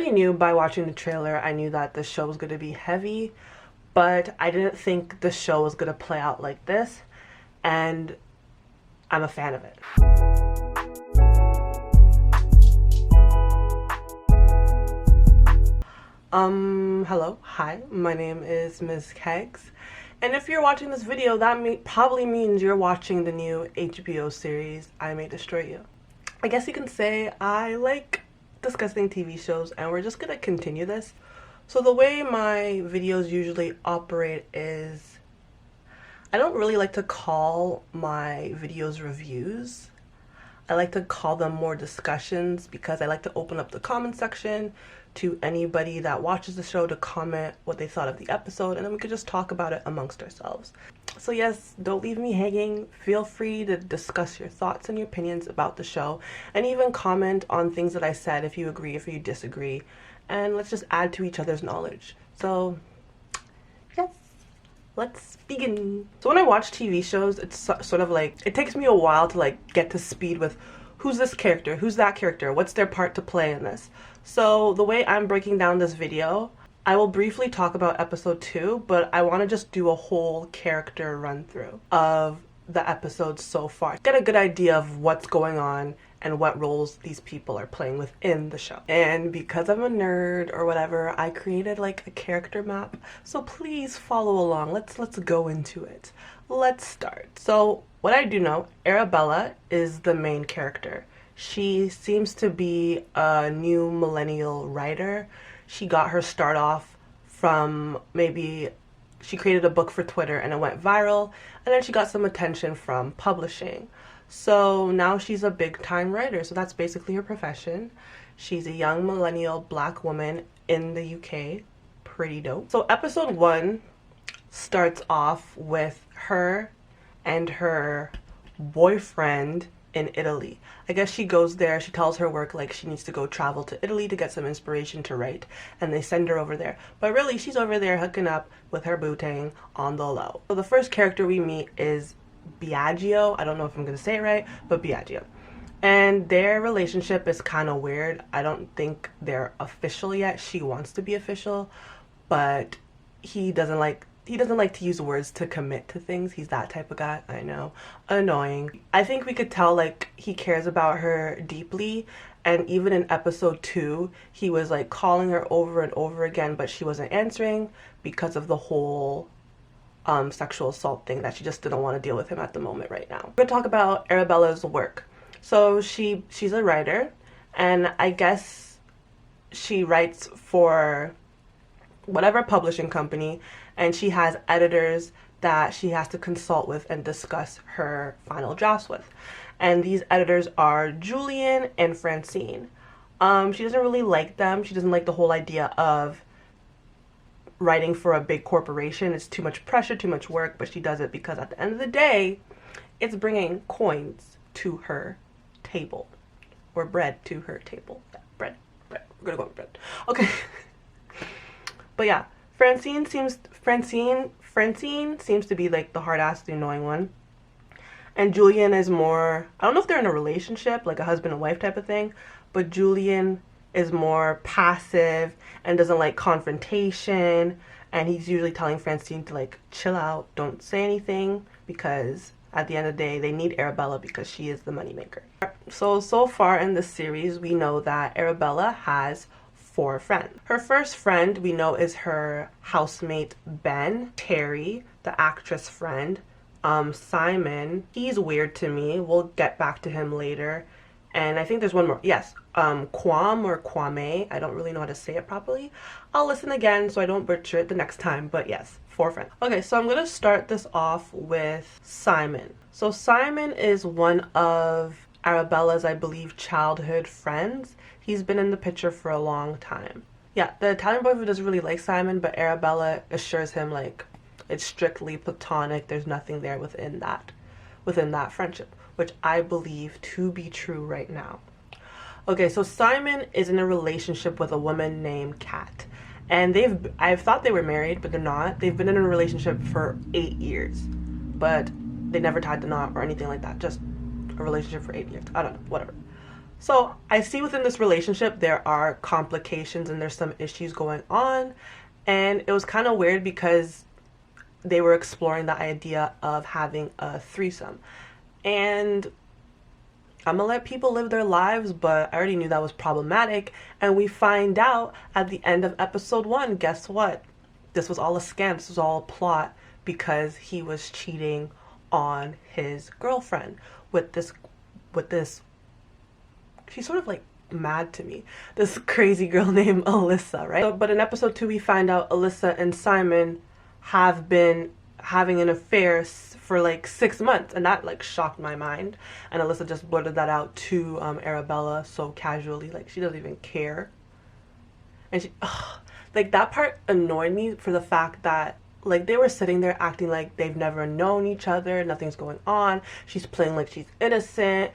already knew by watching the trailer, I knew that the show was going to be heavy, but I didn't think the show was going to play out like this, and I'm a fan of it. Hello, hi, my name is Ms. Kegs, and if you're watching this video, that probably means you're watching the new HBO series, I May Destroy You. I guess you can say I like discussing TV shows, and we're just gonna continue this. So the way my videos usually operate is I don't really like to call my videos reviews. I like to call them more discussions because I like to open up the comment section to anybody that watches the show to comment what they thought of the episode, and then we could just talk about it amongst ourselves. So yes, don't leave me hanging. Feel free to discuss your thoughts and your opinions about the show, and even comment on things that I said if you agree, if you disagree, and let's just add to each other's knowledge. So yes, let's begin. So when I watch TV shows, it's sort of like, it takes me a while to like get to speed with who's this character, who's that character, what's their part to play in this. So the way I'm breaking down this video, I will briefly talk about episode 2, but I want to just do a whole character run through of the episodes so far. Get a good idea of what's going on and what roles these people are playing within the show. And because I'm a nerd or whatever, I created like a character map. So please follow along. Let's go into it. Let's start. So what I do know, Arabella is the main character. She seems to be a new millennial writer. She got her start off from she created a book for Twitter and it went viral, and then she got some attention from publishing. So now she's a big time writer. So that's basically her profession. She's a young millennial black woman in the UK. Pretty dope. So episode 1 starts off with her and her boyfriend in Italy. I guess she goes there, she tells her work like she needs to go travel to Italy to get some inspiration to write, and they send her over there. But really, she's over there hooking up with her boo-tang on the low. So the first character we meet is Biagio. I don't know if I'm gonna say it right, but Biagio. And their relationship is kind of weird. I don't think they're official yet. She wants to be official, but he doesn't like to use words to commit to things. He's that type of guy. I know. Annoying. I think we could tell like he cares about her deeply, and even in episode 2 he was like calling her over and over again, but she wasn't answering because of the whole sexual assault thing, that she just didn't want to deal with him at the moment right now. We're gonna talk about Arabella's work. So she's a writer, and I guess she writes for whatever publishing company, and she has editors that she has to consult with and discuss her final drafts with. And these editors are Julian and Francine. She doesn't really like them. She doesn't like the whole idea of writing for a big corporation. It's too much pressure, too much work, but she does it because at the end of the day, it's bringing coins to her table, or bread to her table. Yeah, bread. We're gonna go with bread. Okay. But yeah, Francine seems to be like the hard ass, the annoying one. And Julian is more, I don't know if they're in a relationship, like a husband and wife type of thing, but Julian is more passive and doesn't like confrontation, and he's usually telling Francine to like chill out, don't say anything, because at the end of the day they need Arabella because she is the moneymaker. So far in this series we know that Arabella has 4 friends. Her first friend we know is her housemate Ben. Terry, the actress friend. Simon, he's weird to me. We'll get back to him later. And I think there's one more. Yes, Kwame or Kwame. I don't really know how to say it properly. I'll listen again so I don't butcher it the next time. But yes, 4 friends. Okay, so I'm gonna start this off with Simon. So Simon is one of Arabella's, I believe, childhood friends. He's been in the picture for a long time. Yeah, the Italian boyfriend doesn't really like Simon, but Arabella assures him like it's strictly platonic. There's nothing there within that friendship, which I believe to be true right now. Okay, so Simon is in a relationship with a woman named Kat, and I thought they were married, but they're not. They've been in a relationship for 8 years, but they never tied the knot or anything like that. Just a relationship for 8 years. I don't know, whatever. So I see within this relationship there are complications and there's some issues going on. And it was kind of weird because they were exploring the idea of having a threesome. And I'm gonna let people live their lives, but I already knew that was problematic. And we find out at the end of episode 1, guess what? This was all a scam. This was all a plot because he was cheating on his girlfriend with this she's sort of like mad to me, this crazy girl named Alyssa, right? But in episode 2 we find out Alyssa and Simon have been having an affair for like 6 months, and that like shocked my mind. And Alyssa just blurted that out to Arabella so casually, like she doesn't even care. And she like that part annoyed me for the fact that like they were sitting there acting like they've never known each other, nothing's going on, she's playing like she's innocent,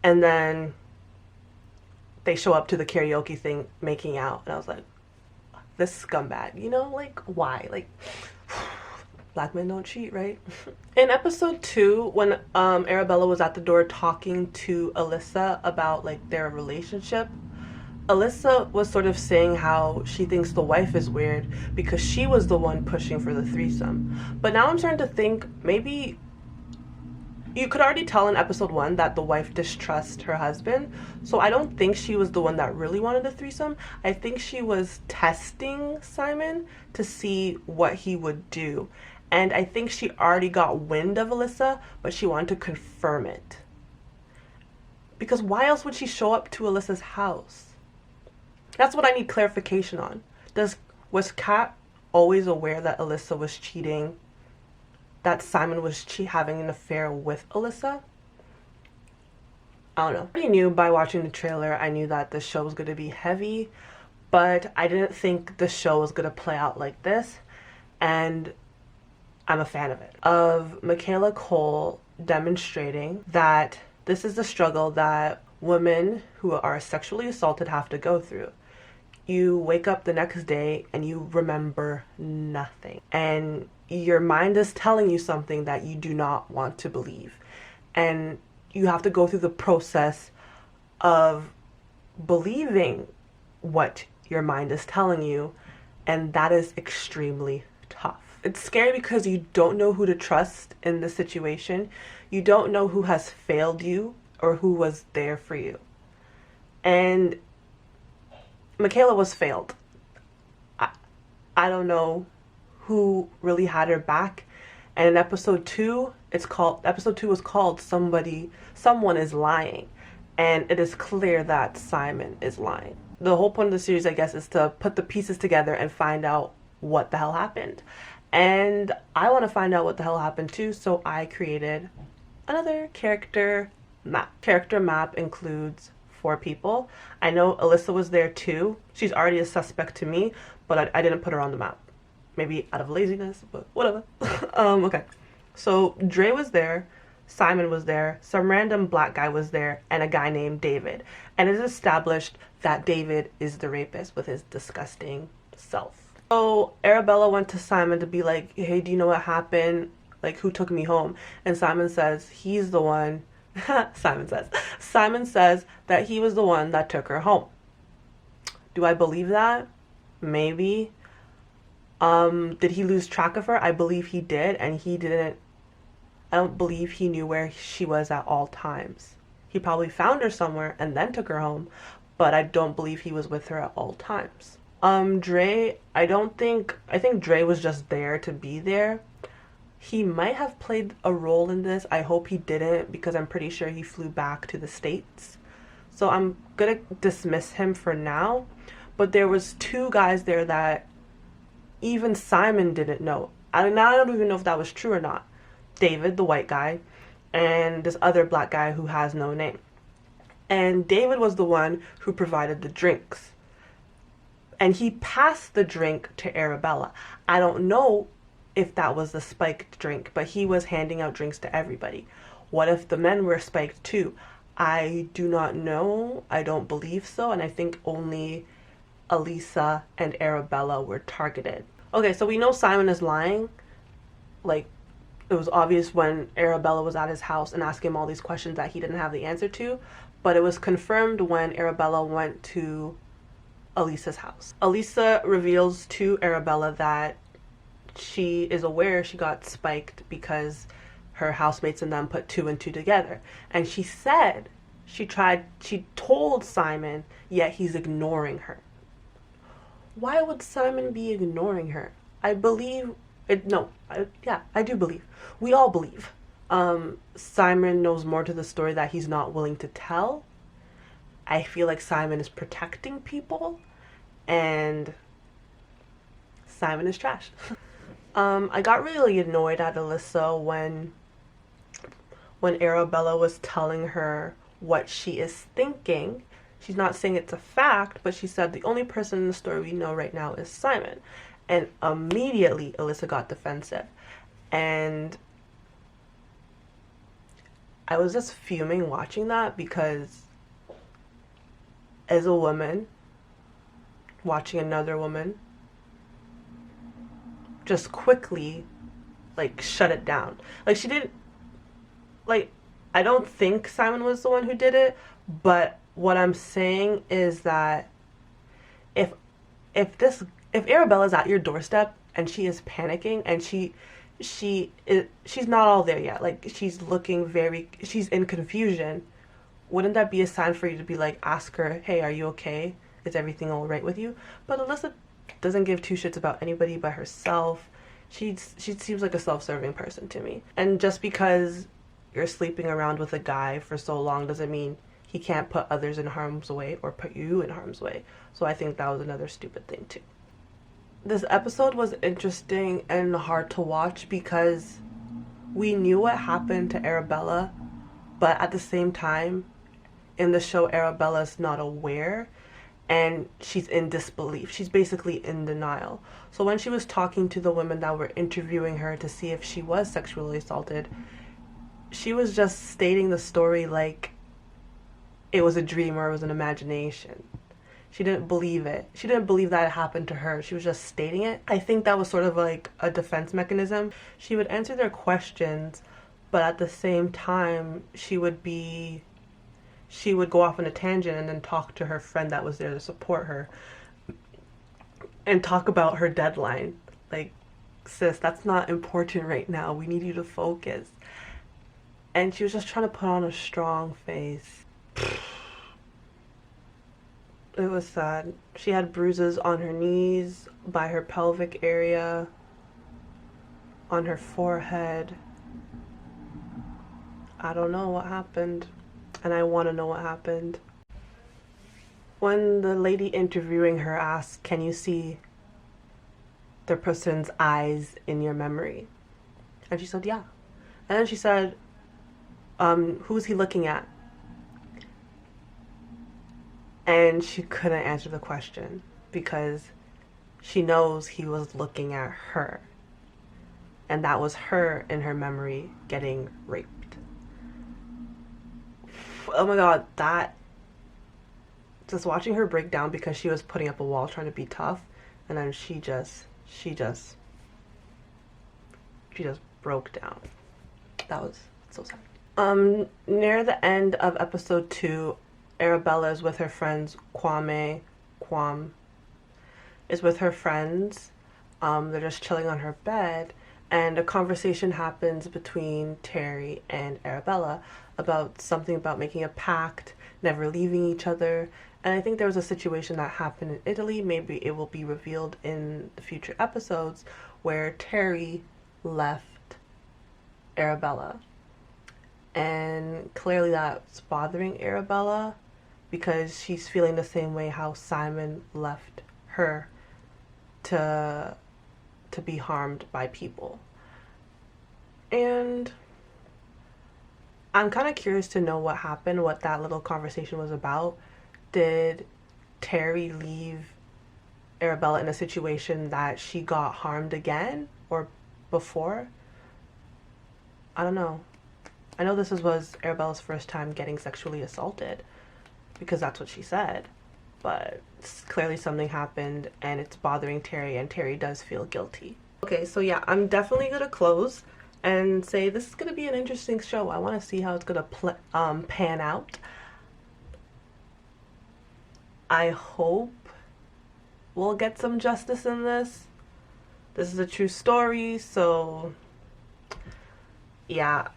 and then they show up to the karaoke thing making out, and I was like, this scumbag, you know, like why? Like black men don't cheat, right? In episode 2, when Arabella was at the door talking to Alyssa about like their relationship, Alyssa was sort of saying how she thinks the wife is weird because she was the one pushing for the threesome. But now I'm starting to think maybe you could already tell in episode 1 that the wife distrusts her husband. So I don't think she was the one that really wanted a threesome. I think she was testing Simon to see what he would do. And I think she already got wind of Alyssa, but she wanted to confirm it. Because why else would she show up to Alyssa's house? That's what I need clarification on. Was Kat always aware that Alyssa was cheating? That Simon was having an affair with Alyssa? I don't know. I already knew by watching the trailer, I knew that the show was going to be heavy, but I didn't think the show was going to play out like this, and I'm a fan of it. Of Michaela Cole demonstrating that this is the struggle that women who are sexually assaulted have to go through. You wake up the next day and you remember nothing. And your mind is telling you something that you do not want to believe. And you have to go through the process of believing what your mind is telling you. And that is extremely tough. It's scary because you don't know who to trust in the situation. You don't know who has failed you or who was there for you. And Michaela was failed. I don't know who really had her back. And in episode 2, episode 2 was called Someone is Lying. And it is clear that Simon is lying. The whole point of the series, I guess, is to put the pieces together and find out what the hell happened. And I want to find out what the hell happened too, so I created another character map. Character map includes 4 people. I know Alyssa was there too. She's already a suspect to me, but I didn't put her on the map. Maybe out of laziness, but whatever. Okay. So Dre was there, Simon was there, some random black guy was there, and a guy named David. And it is established that David is the rapist with his disgusting self. So Arabella went to Simon to be like, hey, do you know what happened? Like, who took me home? And Simon says he's the one. Simon says that he was the one that took her home. Do I believe that? Maybe. Did he lose track of her? I believe he did, and I don't believe he knew where she was at all times. He probably found her somewhere and then took her home, but I don't believe he was with her at all times. Dre, I think Dre was just there to be there. He might have played a role in this. I hope he didn't, because I'm pretty sure he flew back to the States. So I'm gonna dismiss him for now. But there was 2 guys there that even Simon didn't know. I don't even know if that was true or not. David, the white guy, and this other black guy who has no name. And David was the one who provided the drinks. And he passed the drink to Arabella. I don't know if that was the spiked drink, but he was handing out drinks to everybody. What if the men were spiked too? I do not know. I don't believe so. And I think only Elisa and Arabella were targeted. Okay, so we know Simon is lying. Like, it was obvious when Arabella was at his house and asking him all these questions that he didn't have the answer to. but it was confirmed when Arabella went to Elisa's house. Elisa reveals to Arabella that she is aware she got spiked because her housemates and them put two and two together. And she said she told Simon, yet he's ignoring her. Why would Simon be ignoring her? I believe it. No, I do believe. We all believe. Simon knows more to the story that he's not willing to tell. I feel like Simon is protecting people, and Simon is trash. I got really annoyed at Elisa when Arabella was telling her what she is thinking. She's not saying it's a fact, but she said the only person in the story we know right now is Simon. And immediately Elisa got defensive. And I was just fuming watching that, because as a woman watching another woman just quickly like shut it down. Like, she didn't, like, I don't think Simon was the one who did it, but what I'm saying is that if Arabella's at your doorstep and she is panicking and she's not all there yet, like she's in confusion, wouldn't that be a sign for you to be like, ask her, hey, are you okay? Is everything all right with you? But Alyssa doesn't give two shits about anybody but herself. She seems like a self-serving person to me. And just because you're sleeping around with a guy for so long doesn't mean he can't put others in harm's way or put you in harm's way. So I think that was another stupid thing too. This episode was interesting and hard to watch because we knew what happened to Arabella, but at the same time, in the show, Arabella's not aware and she's in disbelief. She's basically in denial. So when she was talking to the women that were interviewing her to see if she was sexually assaulted, she was just stating the story like it was a dream or it was an imagination. She didn't believe it. She didn't believe that it happened to her. She was just stating it. I think that was sort of like a defense mechanism. She would answer their questions, but at the same time, she would go off on a tangent and then talk to her friend that was there to support her and talk about her deadline. Like, sis, that's not important right now. We need you to focus. And she was just trying to put on a strong face. It was sad. She had bruises on her knees, by her pelvic area, on her forehead. I don't know what happened, and I want to know what happened. When the lady interviewing her asked, can you see the person's eyes in your memory? And she said, yeah. And then she said, who's he looking at? And she couldn't answer the question because she knows he was looking at her. And that was her in her memory getting raped. Oh my god, that... Just watching her break down because she was putting up a wall trying to be tough. And then she just broke down. That was so sad. Near the end of episode 2, Arabella is with her friends. Kwam is with her friends. They're just chilling on her bed, and a conversation happens between Terry and Arabella about something about making a pact, never leaving each other. And I think there was a situation that happened in Italy, maybe it will be revealed in the future episodes, where Terry left Arabella. And clearly that's bothering Arabella because she's feeling the same way how Simon left her to be harmed by people. And I'm kind of curious to know what happened, what that little conversation was about. Did Terry leave Arabella in a situation that she got harmed again or before? I don't know. I know this was Arabella's first time getting sexually assaulted because that's what she said, but clearly something happened and it's bothering Terry, and Terry does feel guilty. Okay, so yeah, I'm definitely gonna close and say this is gonna be an interesting show. I want to see how it's gonna pan out. I hope we'll get some justice in this. This is a true story, so yeah.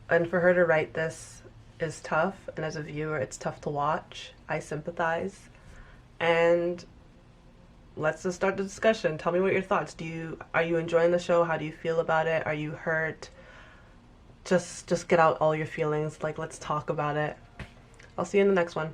And for her to write this is tough, and as a viewer, it's tough to watch. I sympathize. And let's just start the discussion. Tell me what your thoughts. Are you enjoying the show? How do you feel about it? Are you hurt? Just get out all your feelings. Like, let's talk about it. I'll see you in the next one.